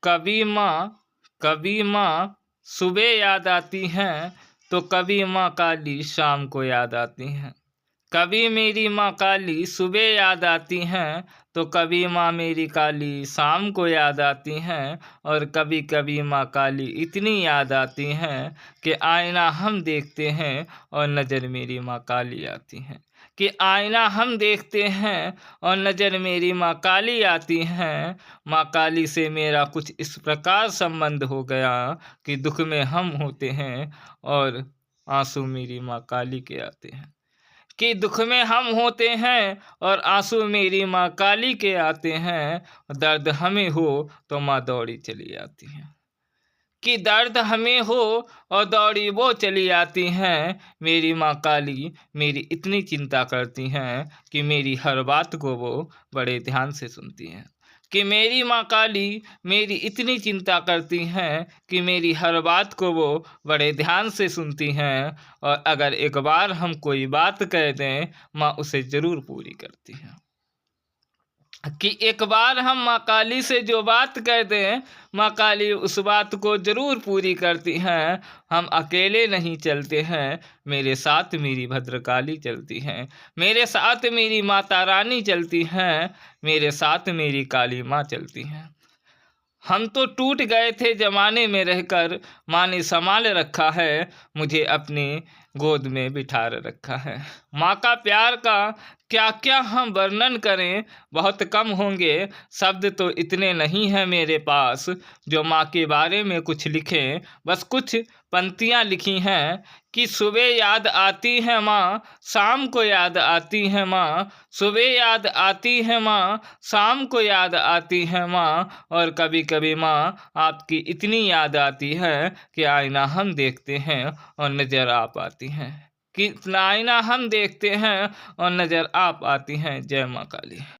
कभी माँ सुबह याद आती हैं तो कभी माँ काली शाम को याद आती हैं। कभी मेरी माँ काली सुबह याद आती हैं तो कभी माँ मेरी काली शाम को याद आती हैं। और कभी कभी माँ काली इतनी याद आती हैं कि आईना हम देखते हैं और नज़र मेरी माँ काली आती हैं। कि आईना हम देखते हैं और नज़र मेरी माँ काली आती हैं। माँ काली से मेरा कुछ इस प्रकार संबंध हो गया कि दुख में हम होते हैं और आंसू मेरी माँ काली के आते हैं। कि दुख में हम होते हैं और आंसू मेरी माँ काली के आते हैं। दर्द हमें हो तो माँ दौड़ी चली आती हैं। कि दर्द हमें हो और दौड़ी वो चली आती हैं। मेरी माँ काली मेरी इतनी चिंता करती हैं कि मेरी हर बात को वो बड़े ध्यान से सुनती हैं। कि मेरी माँ काली मेरी इतनी चिंता करती हैं कि मेरी हर बात को वो बड़े ध्यान से सुनती हैं। और अगर एक बार हम कोई बात कह दें, माँ उसे ज़रूर पूरी करती हैं। कि एक बार हम माँ काली से जो बात कह दें, माँ काली उस बात को ज़रूर पूरी करती हैं। हम अकेले नहीं चलते हैं, मेरे साथ मेरी भद्रकाली चलती हैं। मेरे साथ मेरी माता रानी चलती हैं। मेरे साथ मेरी काली माँ चलती हैं। हम तो टूट गए थे ज़माने में रहकर, माँ ने संभाल रखा है, मुझे अपनी गोद में बिठा रखा है। माँ का प्यार का क्या क्या हम वर्णन करें, बहुत कम होंगे। शब्द तो इतने नहीं हैं मेरे पास जो माँ के बारे में कुछ लिखें। बस कुछ पंक्तियाँ लिखी हैं कि सुबह याद आती है माँ, शाम को याद आती है माँ। सुबह याद आती है माँ, शाम को याद आती है माँ। और कभी कभी माँ आपकी इतनी याद आती है कि आईना हम देखते हैं और नज़र आप आती हैं। कि आईना हम देखते हैं और नज़र आप आती हैं। जय माँ काली।